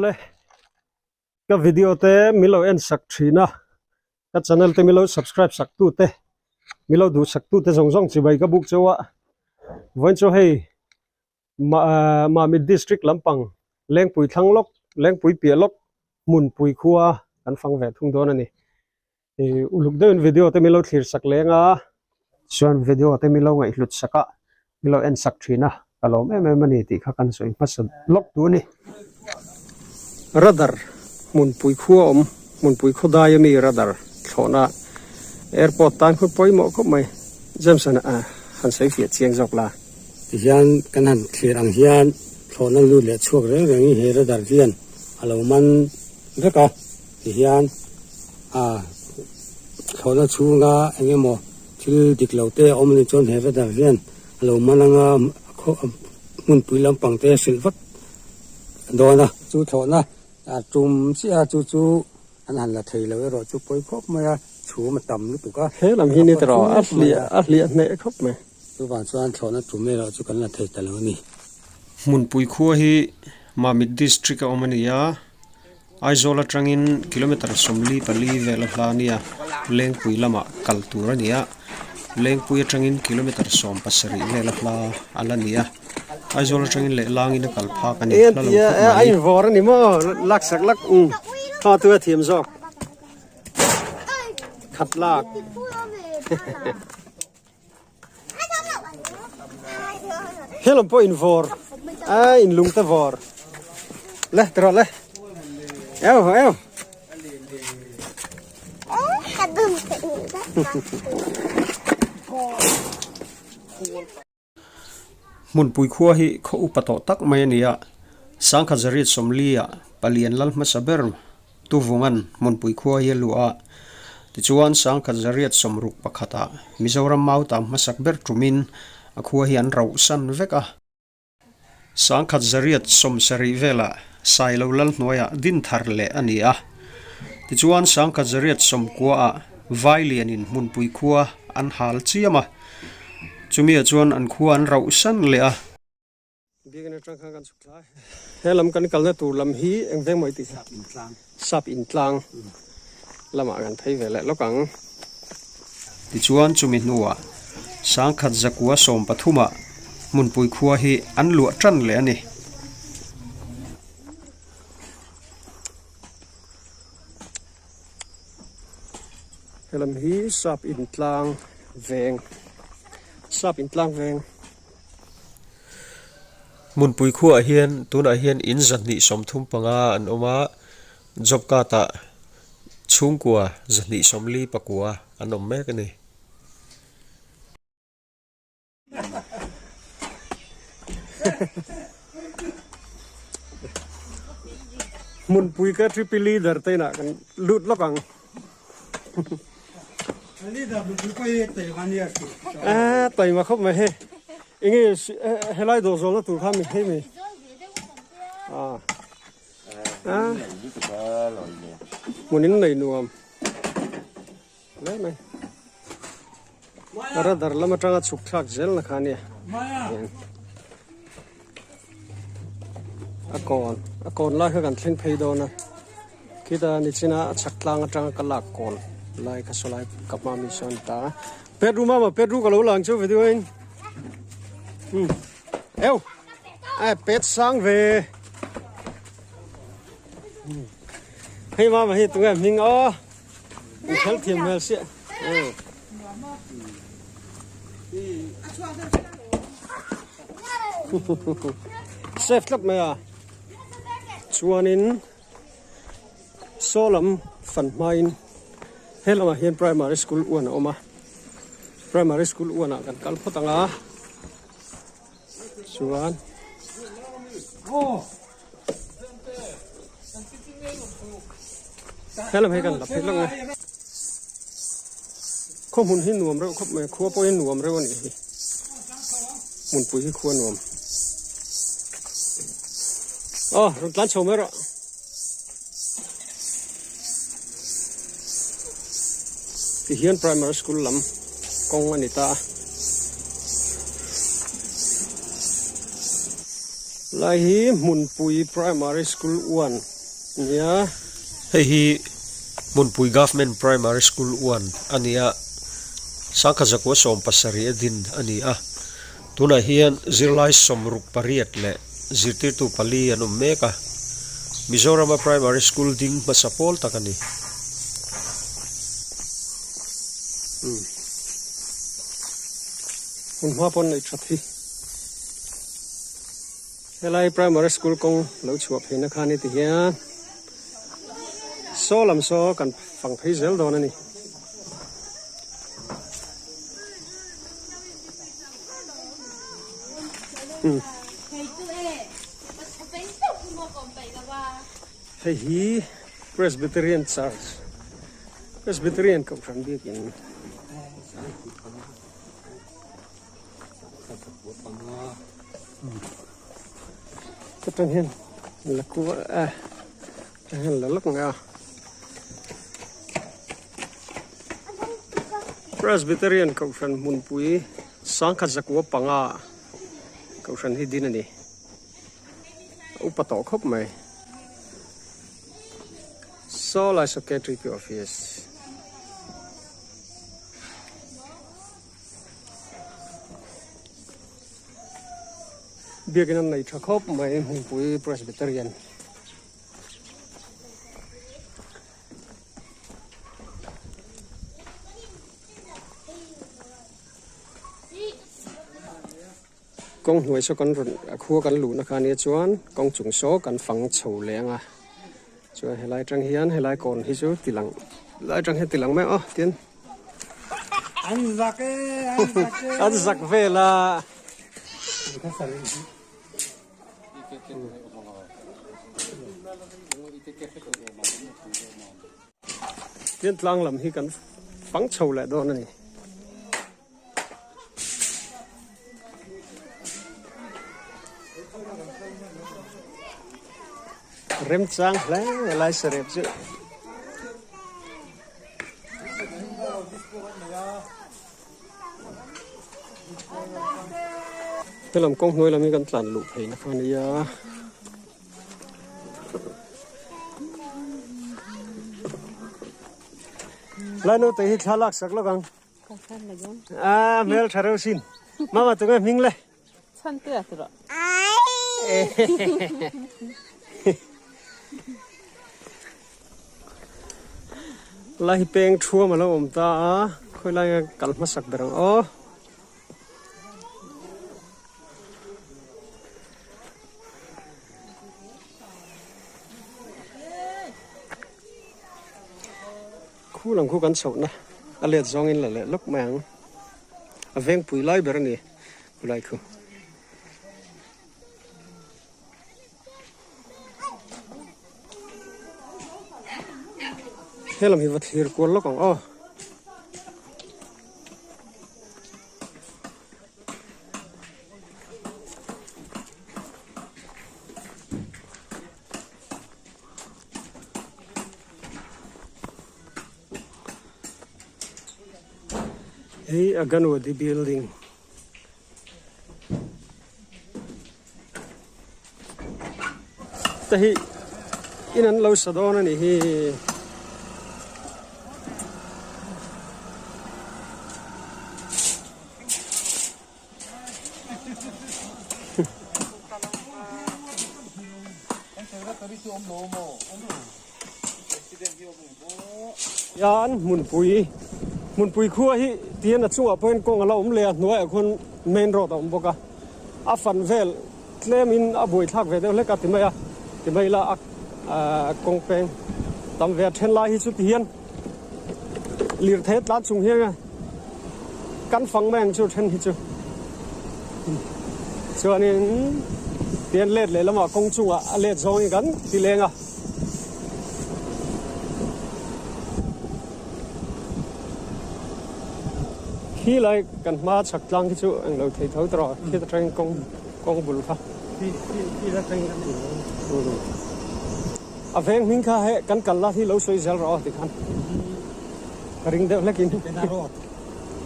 le ka video te milo en sak thina ka channel te milo subscribe sak tu te milo du sak tu te zong zong chi bai ka buk chawa voin cho hei ma mi district lampang lengpui thanglok lengpui pialok mun pui khuwa kan phang ve thung don ani uluk den video te milo thlir sak lenga chuan video te milo ngai hlut saka milo en sak thina kalom em ani ti kha kan soi pas lok tu ni radar mun pui khuwa mun pui khoda yami radar thona airport tan khu poi mo ko mai jamsan han sai fia chiang jok la ti hian kan han thlir ang hian thona lu le chuak reng reng hi radar hian alo man reka ti hian thona chunga engemaw thil diklote omni chon he radar hian alo mananga mun pui lampang te silvat dona chu thona tum sia chu an han la thei lo ro chu poi khop ma chu ma tam lu tu ka he lam hi ni tro atli ne khop me chu ban chuan thona tu me ro chu kan la thei ta lo ni mun pui khuwa hi ma mi district omania aizola trangin kilometer somli pali vela hlania lengpui lama kalturania lengpui trangin kilometer som pasari vela hla alania aizola trangin le langin kalpha kan ni ai vor ni mo lak sak lak tha tu thiam jok khat lak helom po in vor in lung ta vor le tro le eo mun pui khuwa hi kho upato tak mai ania sangkha zarit somlia palian lal ma saber tu vungan mun pui khuwa hi lua ti chuan sangkha zarit somruk pakhata mizoram mau tam masak ber tumin akhuwa hi an rau san veka sangkha zarit som sari vela sailo lal noya din thar le ania ti chuan sangkha zarit som kwa vailian in mun pui khuwa an hal chiama chumia chuan an khuwa an rau san le a bigan atang kan sukla helam kan kalna tur lam hi engveng moi ti sap in tlang lama kan thei vele lokang ti chuan chumi nuwa sangkhat zakwa som pathuma mun pui khuwa hi an lu tran le ani helam hi sap in tlang veng mun pui khuwa hian tuna hian in zani som thum panga an oma job ka ta chungkwa zani somli pakwa an om mek ani mun pui ka triple leader taina kan lut lokang leader bu ko ye te gan ya tai ma khop ma he inge helai do zol tu kham he me munin nei nuam le mai ara dar lama tanga chuk thak zel na khani akon la kha kan thleng phei do na kita ni china chaklang atang kalak kol lai ka solai kapma mi son ta pedru mama pedru ka lo lang chu video in eo ai pet sang về hey mama hi tu em hing o khel thiam mel sia chef lak me a chuanin solam fan main helama hian primary school una oma primary school una kan kal photanga chuan helam he kan la phek lang kho mun hin nuam re kho me khuwa po hin nuam re wani mun pui hi khuwa nuam rut lan chomero ti hian primary school lam kong anita lai hi Munpui Primary School 1 nia hi Munpui Government Primary School 1 ania sangkhazakwa som pasari din ania tuna hian zirlai somruk pariat le zirtir tu pali anum meka Mizoram Primary School ding masapol takani Unhapon nei thathi helai primary school kong lo chuap hina khani ti hian so lam so kan phang phei zel don ani Hey hi Presbyterian Church Presbyterian ko from bikin Ketang hen laku hen lalak nga Presbyterian ko from Munpui sangkhazakwa panga ko from hi dinani upato khop mai so la secretary office biakin nei thakop mai Munpui Presbyterian kong huai so kan khua kan lu na khania chuan kong chung so kan phang chho lenga chu helai tang hian helai kon hi chu tilang lai tang he tilang me tin an zak vela tin tlang lam hi kan phang chho le do na ni rem chang lai serep chu telam kong noi lam kan tlan lu phei na khania lai no te hi thalak sak lo gang mel tharo sin mama tu ngai ming le chan te atro lai peng thua ma lo om ta khoi lai kal ma sak berang khu lang khu kan chho na alet zong in la le lok mang aveng pui lai ber ni lai khu helam hi wat hir ko lokong hey Aganwadi building tahi inan lo sadona ni hi yan Munpui khua hi tian achunga point kong ala le nuai khun main road om boka a fan vel claim in a boi thak ve de le ka timai la kong peng tam ve then lai hi chu tian lir the tlat chung hian kan phang mang chu then hi chu chuanin tian let le lama kong chunga a let zong kan ti lenga khi lại cần ma chặt lang cái chỗ anh lâu thấy thấu rồi khi ta tranh công bùn pha khi ta tranh à ven mình kha hệ cần cần là thì lâu xoay zel rồi thì khăn ring đều là kín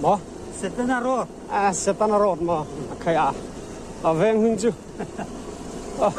mà setana road mà khai à ven mình chứ Ai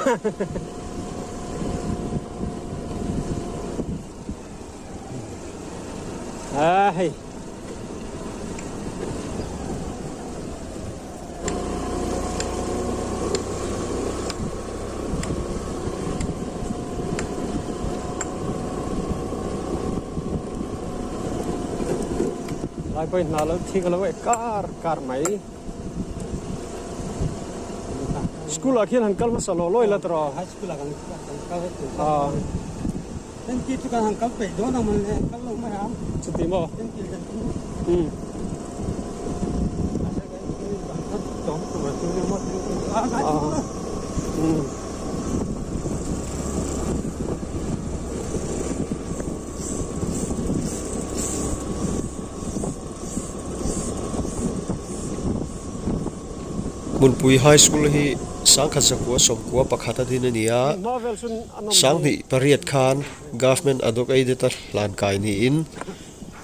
lại quay nào là thi cái là vậy car máy school là khi hàng kalma salo lôi là tro high school là kan nên kia tu kan hangkal pe do na man kal lo ma ham chút tí mò nên kia kan tu asa kan tu dom tu ma tu ni mo Munpui High School hi sang khazakua somkua pakhata din ania sang ni pariat khan government adok aideta lan kai ni in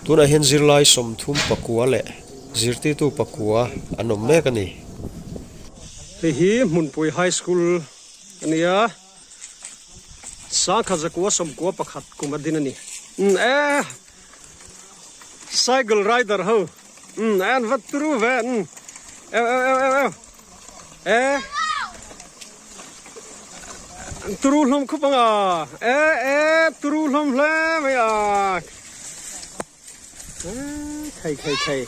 tuna hen zirlai somthum pakua le zirti tu pakua anom mek ani hi Munpui High School ania sang khazakua somkua pakhat kuma din ani cycle rider ho an vat tru ven tru lom khupanga tru lom hle mày khai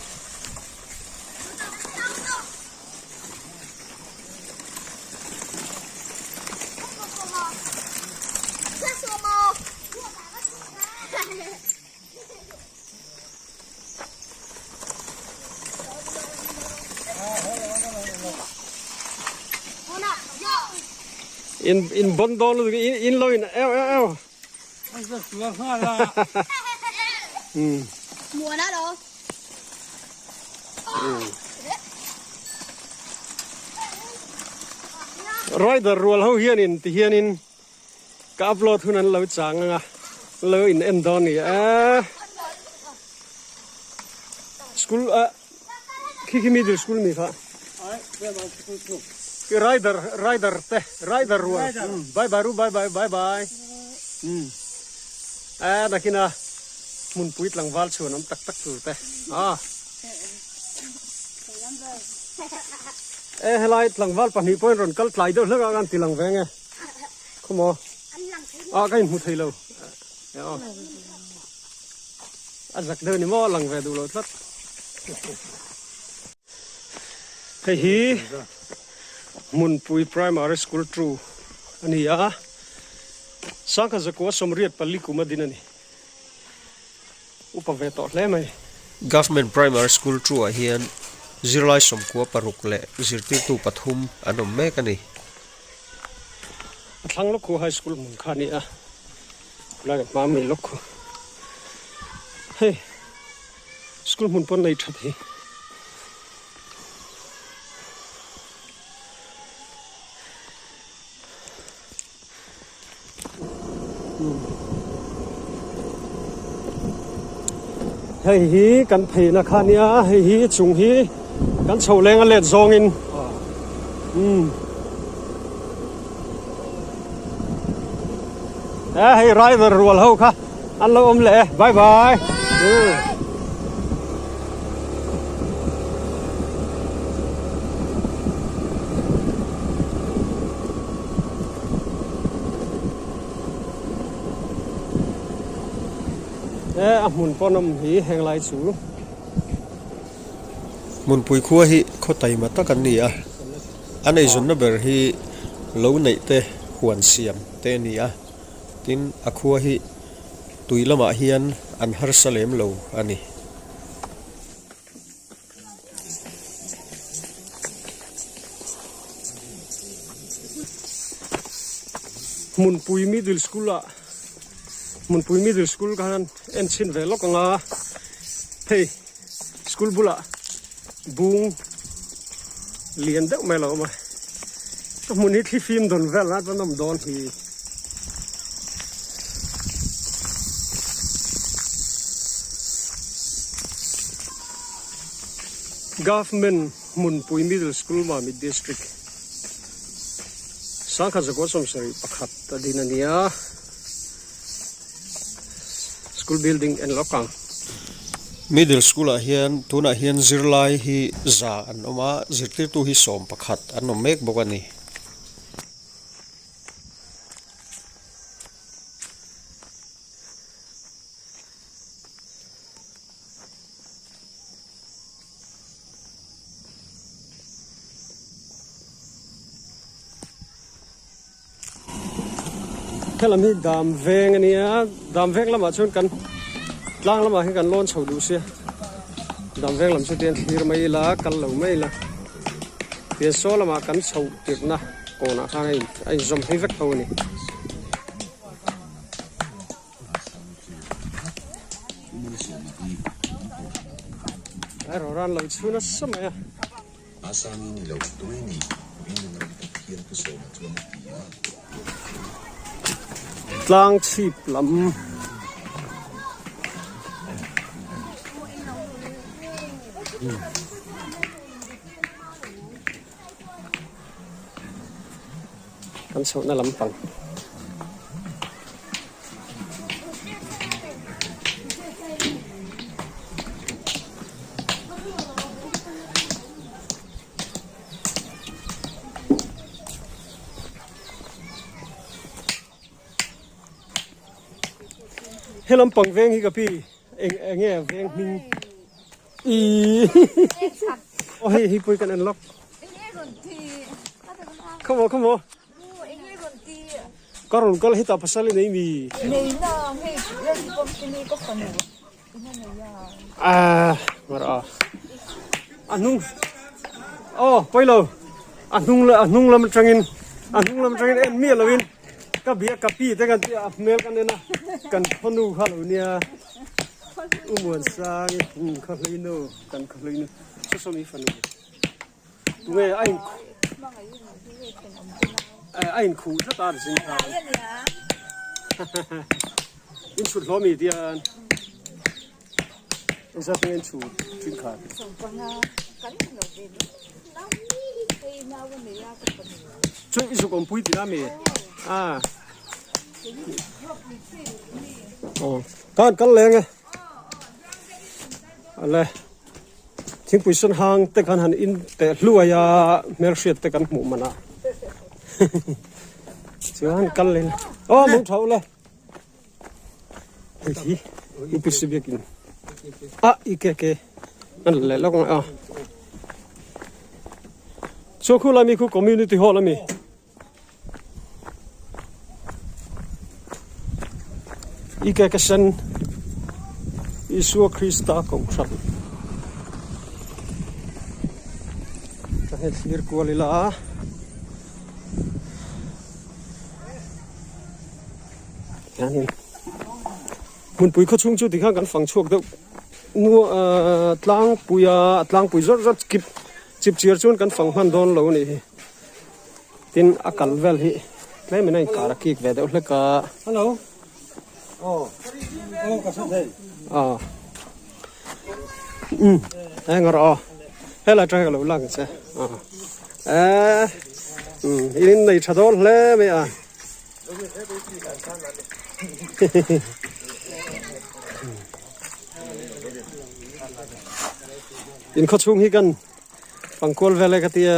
in bondol in loin eo mua nó đâu rider rual ho hian in ka upload hunan lo chang nga lo in endon ni school khi middle school ni kha rider rual bye nakina mun puit lang wal chu nam tak tu te helai lang wal pani point ron kal tlai do hlanga gan tilang venge khomo kai mu thei lo azak de ni mo lang ve du lo tlat hei hi Munpui Primary School True ania sangka zakwa somriat pali kuma dinani upave to hle mai government primary school True hian zirlai somkua paruk le zirti tu pathum anom mek ani thanglo khu high school mun khani la ma mi lokhu hey school mun pon nei thathi hei hi kan phei na khania hei hi chung hi kan chho leng a let zong in hei rider rual ho kha an lo om le bye bye mun ponom hi heng lai chu mun pui khua hi khotai ma takan ni anei zon na ber hi lo nei te huan siam te ni tin akhua hi tuilama hian an har salem lo ani Munpui middle school kan en chin ve lok nga hey school bula bung lian deuh mai lo ma to mun hi thi film don vel na to nom don hi government Munpui middle school ma mi district Sangka Zakwa Somsari Pakhat Dinania School Building and Lokang Middle School hian tuna hian zirlai hi za an oma zirtir tu hi som pakhat an nom mek bokani Kalau mi dam veng ni ya, dam veng lama chun kan, lang lama kan lon chau du sia. Dam veng lam chutian hir mai la, kal lau mai la. Tian so lama kan chau tir na, ko na kan ai zom hi vek hau ni. Ai roran lau chuna sama ya. Asami ni lau tuai ni, ini nak kian pusau macam dia. Tlang chip lam kan sau na lampang Helam pang veng hi kapi enge veng min I oh hi pui kan unlock come on karun kal hita pasali nei mi mara anung oh poilo anung lam trangin en mi lawin ka bia kapi te kan mel kan na kan phonu khalo nia umuan sang khalino kan khalino so mi phanu nge ain khu sa ta sin ta in chu lo mi dian in sa pen chu tin kha chu isu kon pui ti na me kan leng ale thing pui sun hang te kan han in te hluaya mershit te kan mu mana chuan kan len mo thau le hi upisi bekin ikeke an le lokong so khu la mi khu community hall la mi ikeke san Isua Krista kong sat kahit hir kualila yanin mun pui kho chung chu ti khang kan phang chuak deuh nu tlang pui zot kip chip chiar chun kan phang han don lo ni tin akal vel hi tlai menai kara ki ve deuh hleka hello ka sa thei ngor hela tra lo lang se in nei thadol hle me in kho chung hi kan pangkol vele katia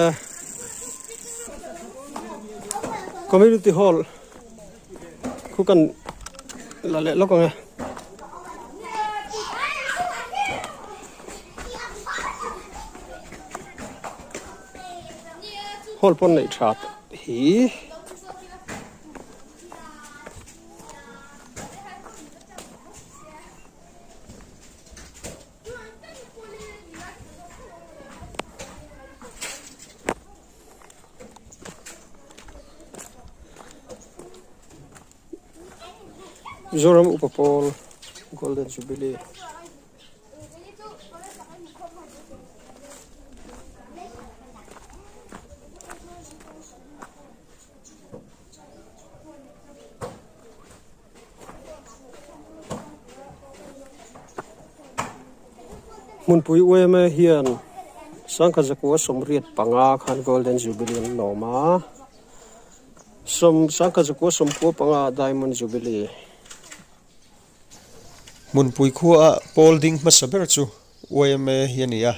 community hall khu kan la le lokong hol pon nei chat hi Zoram Upapol Golden Jubilee mun pui ueme hian Sangka Zakwa Somriat panga khan Golden Jubilee loma som sangka ko som ko panga diamond jubilee mun pui khua polding masaber chu oime hiania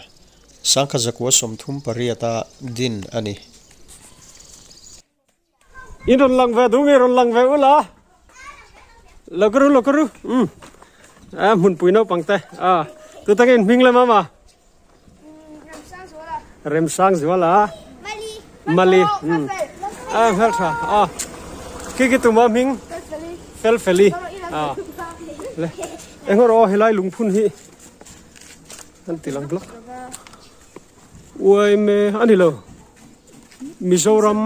sangka zakwa som thum pariata din ani iron lang ve dung iron lang ve ula lakaru mun pui no pangte tu tangin mingle mama rem sang zwala mali helsa kiki tu ma ming fel feli le engoro helai lungphun hi an tilang blok oi me anilo Mizoram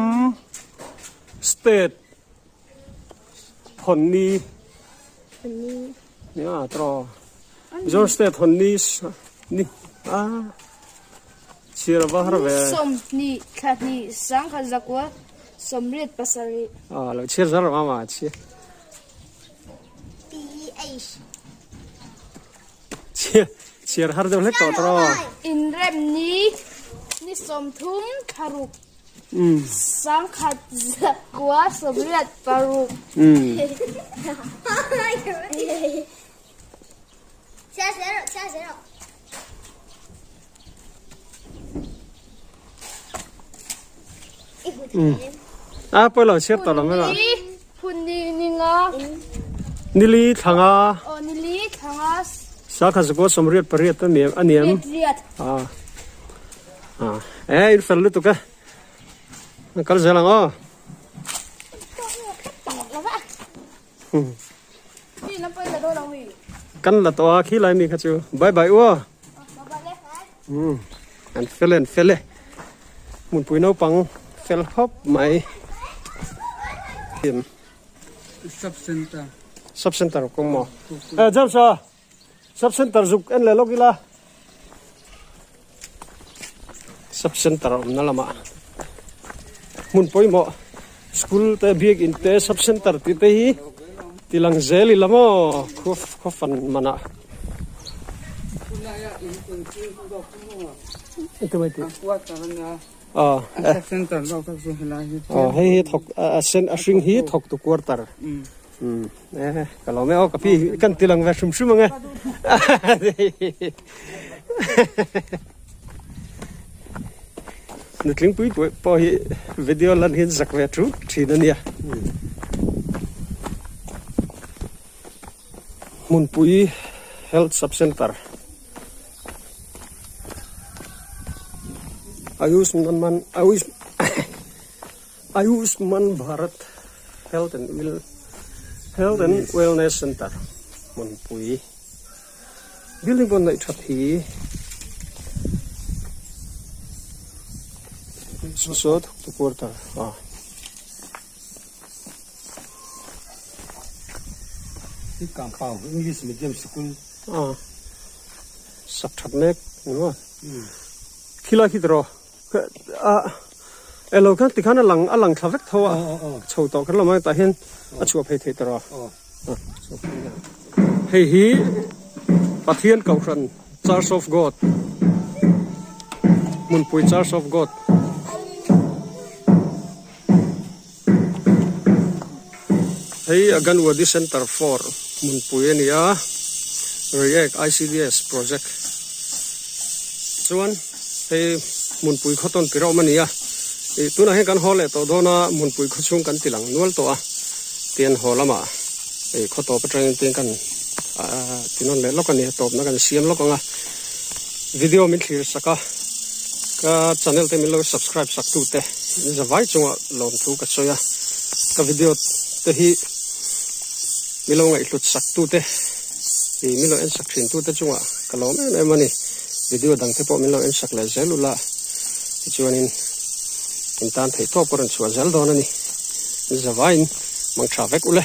state honni ya tro Mizoram state honni ni Sira bahar ve som ni khani sang kha zakwa somret pasari lo chir zar mama chi chir har de le to tro in rem ni som thum tharuk sang kha zakwa somret paruk下谁了？poi chir to lo me la punni ninga nili thanga onili thangas sa kha ko somriat pariat ta me aniam riat in fel lu tu ka kal jalang ni na pai la do lang wi kan la to khi lai mi kha chu bye bye wo an fele mun pui no pang fel hop mai sub center ko mo jam sa sub center zuk en le logila sub center na lama mun poi mo school te biek in te sub center ti te hi tilang zeli lamo khofan mana itu mai ti center lo ka so hela hei thok sen ashing hi thok tu quarter kalau me ka pi kan tilang va sum sum nga nutling pui po hi video lan hin zakwe tru thina mun pui health sub center Ayushman Bharat Health and Wellness Center mun pui building bon nai that hi so tu quarter ti kam pau English medium school sab that mek no khila khidro elo kan tikhana alang thavek thowa chho to kan lamai ta hen achu phei thei tara hei hi pathian kauran Church of God mun pui Church of God hei aganwadi center 4 mun pui ania react ICDS project chuan hei mun pui khoton piro mania tuna he kan hole to dona mun pui khochung kan tilang nual to tian holama khoto patrang ten kan tinon le lokan ni top na kan siam lokanga video min thlir saka ka channel te min lo subscribe sak tu te zawai chunga lom thu ka choya ka video te hi milo ngai lut sak tu te milo en sak thin tu te chunga ka lom em mani video dang te po milo en sak la zelula chuanin intan thei to poran chua zal don ani zawain mang travek ule